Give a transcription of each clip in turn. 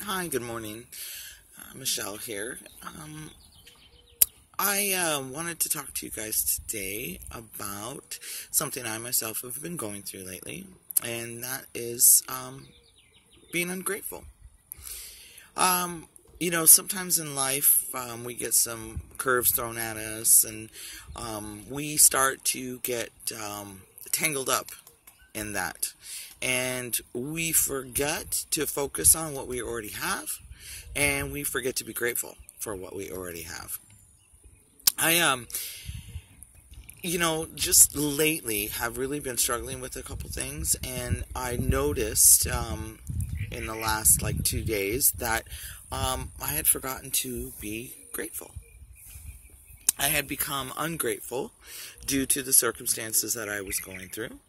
Hi, good morning. Michelle here. I wanted to talk to you guys today about something I myself have been going through lately, and that is being ungrateful. Sometimes in life we get some curves thrown at us, and we start to get tangled up in that. And we forget to focus on what we already have, and we forget to be grateful for what we already have. I just lately have really been struggling with a couple things, and I noticed in the last like 2 days that I had forgotten to be grateful. I had become ungrateful due to the circumstances that I was going through,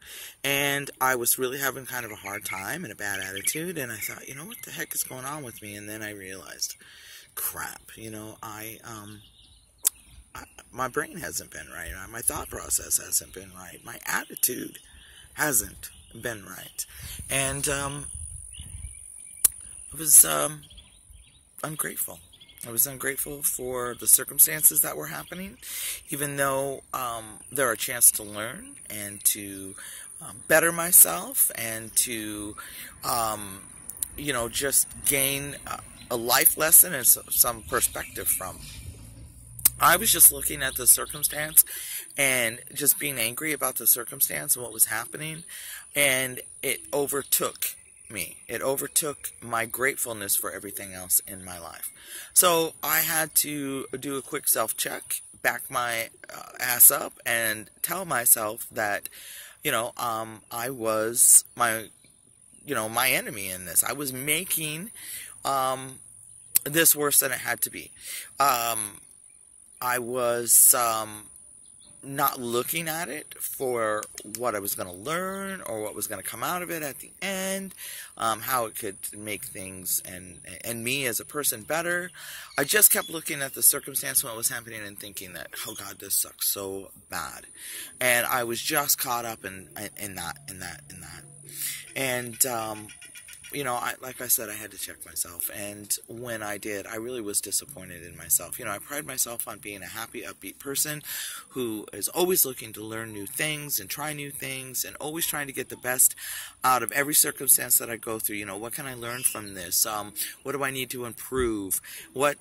and I was really having kind of a hard time and a bad attitude, and I thought, what the heck is going on with me? And then I realized, crap, my brain hasn't been right, my thought process hasn't been right, my attitude hasn't been right, and I was ungrateful. I was ungrateful for the circumstances that were happening, even though there are a chance to learn and to better myself and to, just gain a life lesson and some perspective from. I was just looking at the circumstance and just being angry about the circumstance and what was happening, and it overtook me. It overtook my gratefulness for everything else in my life. So I had to do a quick self-check, back my ass up, and tell myself that, I was my enemy in this. I was making this worse than it had to be. I was not looking at it for what I was going to learn or what was going to come out of it at the end, how it could make things and me as a person better. I just kept looking at the circumstance when it was happening and thinking that, oh God, this sucks so bad. And I was just caught up in that. And, like I said, I had to check myself, and when I did, I really was disappointed in myself. I pride myself on being a happy, upbeat person who is always looking to learn new things and try new things and always trying to get the best out of every circumstance that I go through. What can I learn from this? What do I need to improve? Why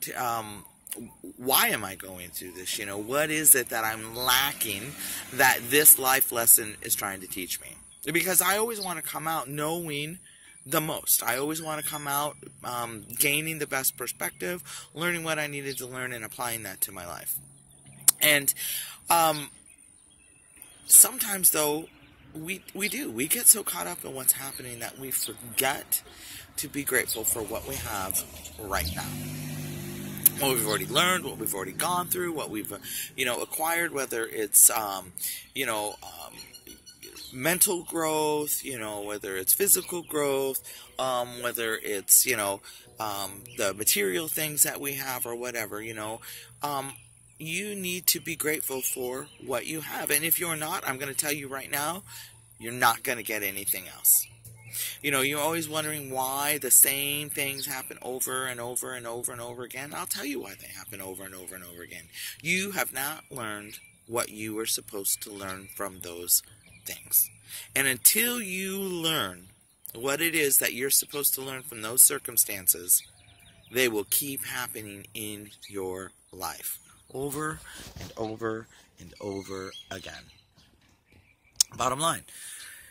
am I going through this? What is it that I'm lacking that this life lesson is trying to teach me? Because I always want to come out knowing the most. I always want to come out gaining the best perspective, learning what I needed to learn, and applying that to my life. And sometimes, though, we get so caught up in what's happening that we forget to be grateful for what we have right now. What we've already learned, what we've already gone through, what we've acquired, whether it's mental growth, whether it's physical growth, whether it's, the material things that we have or whatever, you need to be grateful for what you have. And if you're not, I'm going to tell you right now, you're not going to get anything else. You're always wondering why the same things happen over and over and over and over again. I'll tell you why they happen over and over and over again. You have not learned what you were supposed to learn from those things. And until you learn what it is that you're supposed to learn from those circumstances, they will keep happening in your life over and over and over again. Bottom line,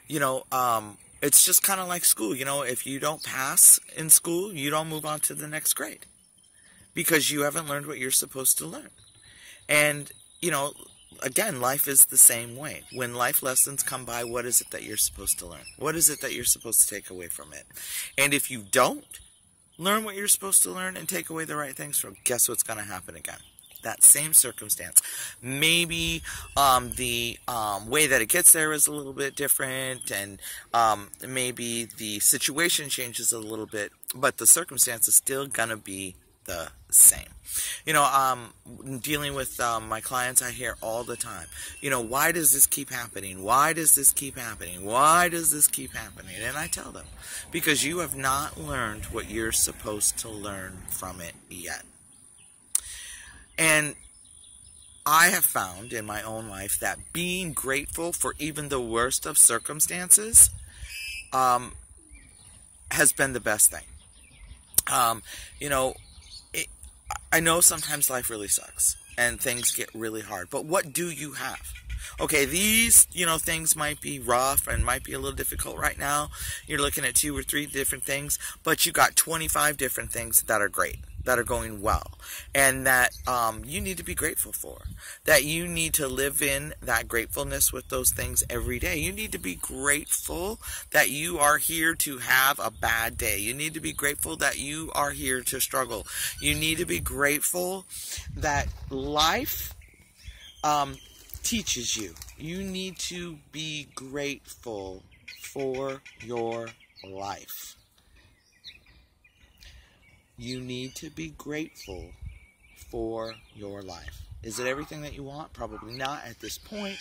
it's just kind of like school. If you don't pass in school, you don't move on to the next grade because you haven't learned what you're supposed to learn. And, again, life is the same way. When life lessons come by, what is it that you're supposed to learn? What is it that you're supposed to take away from it? And if you don't learn what you're supposed to learn and take away the right things from, guess what's going to happen again? That same circumstance. Maybe the way that it gets there is a little bit different, and maybe the situation changes a little bit, but the circumstance is still going to be the the same. Dealing with my clients, I hear all the time, why does this keep happening? Why does this keep happening? Why does this keep happening? And I tell them, because you have not learned what you're supposed to learn from it yet. And I have found in my own life that being grateful for even the worst of circumstances has been the best thing. I know sometimes life really sucks and things get really hard, but what do you have? Okay, these, things might be rough and might be a little difficult right now. You're looking at 2 or 3 different things, but you got 25 different things that are great, that are going well, and that you need to be grateful for. That you need to live in that gratefulness with those things every day. You need to be grateful that you are here to have a bad day. You need to be grateful that you are here to struggle. You need to be grateful that life teaches you. You need to be grateful for your life. You need to be grateful for your life. Is it everything that you want? Probably not at this point.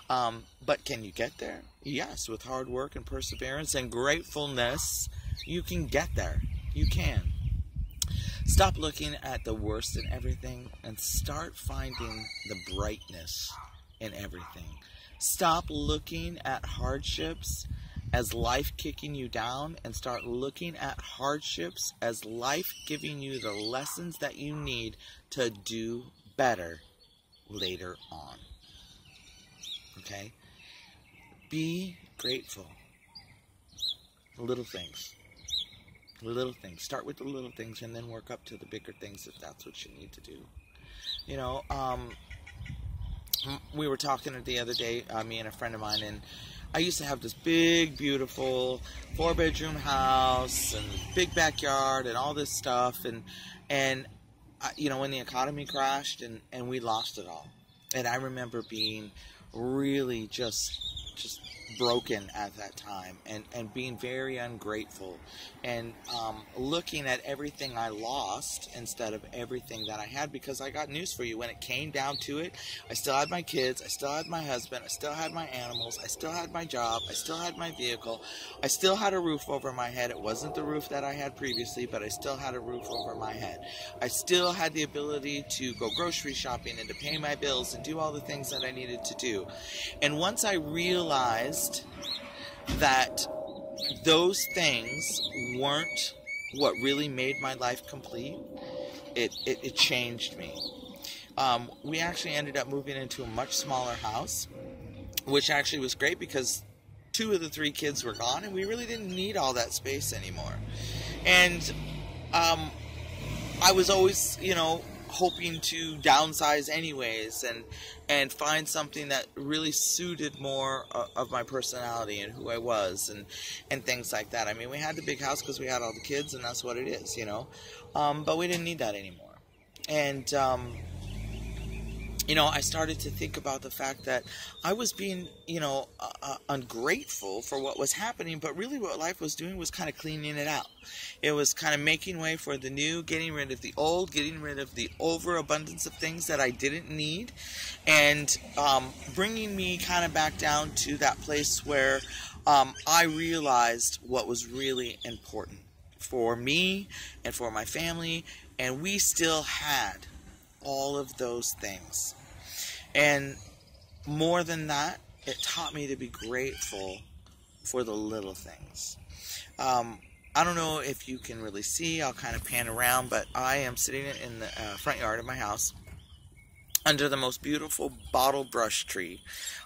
But can you get there? Yes, with hard work and perseverance and gratefulness, you can get there. You can. Stop looking at the worst in everything and start finding the brightness in everything. Stop looking at hardships as life kicking you down and start looking at hardships as life giving you the lessons that you need to do better later on. Okay? Be grateful. Little things. Little things. Start with the little things and then work up to the bigger things if that's what you need to do. We were talking the other day, me and a friend of mine, and I used to have this big, beautiful 4-bedroom house and big backyard and all this stuff. And when the economy crashed and we lost it all. And I remember being really just broken at that time and being very ungrateful and looking at everything I lost instead of everything that I had, because I got news for you. When it came down to it, I still had my kids, I still had my husband, I still had my animals, I still had my job, I still had my vehicle, I still had a roof over my head. It wasn't the roof that I had previously, but I still had a roof over my head. I still had the ability to go grocery shopping and to pay my bills and do all the things that I needed to do. And once I realized that those things weren't what really made my life complete, it changed me. We actually ended up moving into a much smaller house, which actually was great because 2 of the 3 kids were gone and we really didn't need all that space anymore. And I was always, hoping to downsize anyways and find something that really suited more of my personality and who I was and things like that. I mean, we had the big house because we had all the kids and that's what it is, but we didn't need that anymore. And I started to think about the fact that I was being, ungrateful for what was happening, but really what life was doing was kind of cleaning it out. It was kind of making way for the new, getting rid of the old, getting rid of the overabundance of things that I didn't need, and bringing me kind of back down to that place where I realized what was really important for me and for my family, and we still had all of those things. And more than that, it taught me to be grateful for the little things. I don't know if you can really see, I'll kind of pan around, but I am sitting in the front yard of my house under the most beautiful bottle brush tree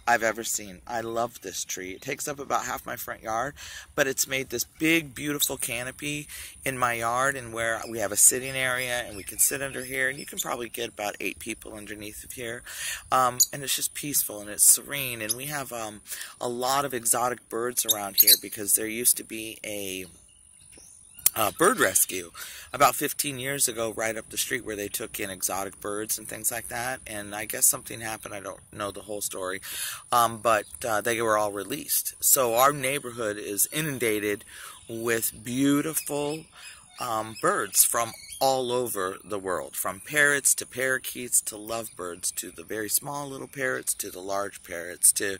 I've ever seen. I love this tree. It takes up about half my front yard, but it's made this big, beautiful canopy in my yard, and where we have a sitting area, and we can sit under here, and you can probably get about 8 people underneath of here. And it's just peaceful, and it's serene, and we have a lot of exotic birds around here because there used to be a bird rescue about 15 years ago right up the street where they took in exotic birds and things like that, and I guess something happened. I don't know the whole story, but they were all released. So our neighborhood is inundated with beautiful birds from all over the world, from parrots to parakeets to lovebirds to the very small little parrots to the large parrots to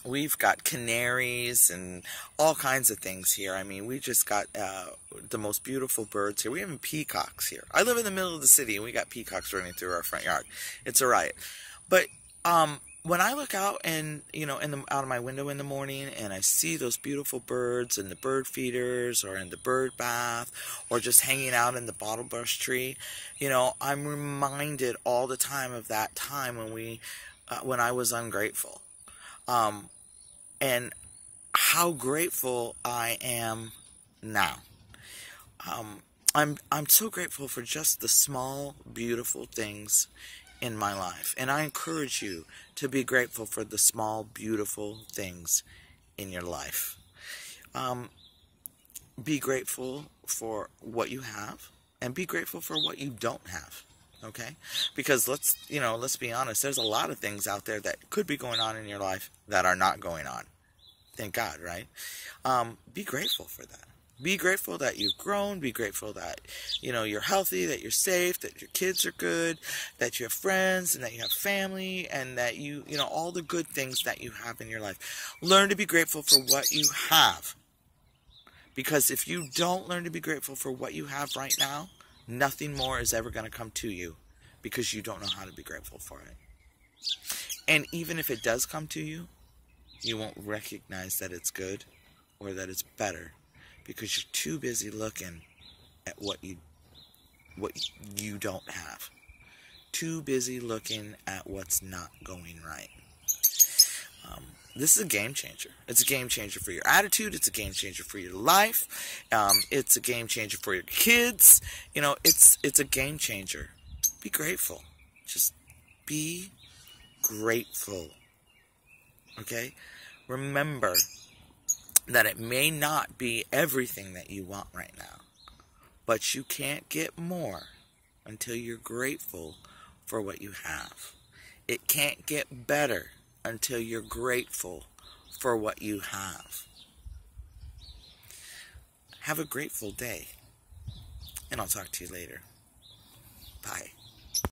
we've got canaries and all kinds of things here. I mean, we just got the most beautiful birds here. We have peacocks here. I live in the middle of the city and we got peacocks running through our front yard. It's a riot. But when I look out and out of my window in the morning and I see those beautiful birds and the bird feeders or in the bird bath or just hanging out in the bottlebrush tree, I'm reminded all the time of that time when I was ungrateful, and how grateful I am now. I'm so grateful for just the small, beautiful things in my life. And I encourage you to be grateful for the small, beautiful things in your life. Be grateful for what you have and be grateful for what you don't have. Okay? Because let's be honest, there's a lot of things out there that could be going on in your life that are not going on. Thank God, right? Be grateful for that. Be grateful that you've grown. Be grateful that, you're healthy, that you're safe, that your kids are good, that you have friends, and that you have family, and that all the good things that you have in your life. Learn to be grateful for what you have. Because if you don't learn to be grateful for what you have right now, nothing more is ever going to come to you because you don't know how to be grateful for it. And even if it does come to you, you won't recognize that it's good or that it's better, because you're too busy looking at what you don't have. Too busy looking at what's not going right. This is a game changer. It's a game changer for your attitude. It's a game changer for your life. It's a game changer for your kids. It's a game changer. Be grateful. Just be grateful. Okay? Remember that it may not be everything that you want right now, but you can't get more until you're grateful for what you have. It can't get better until you're grateful for what you have. Have a grateful day, and I'll talk to you later. Bye.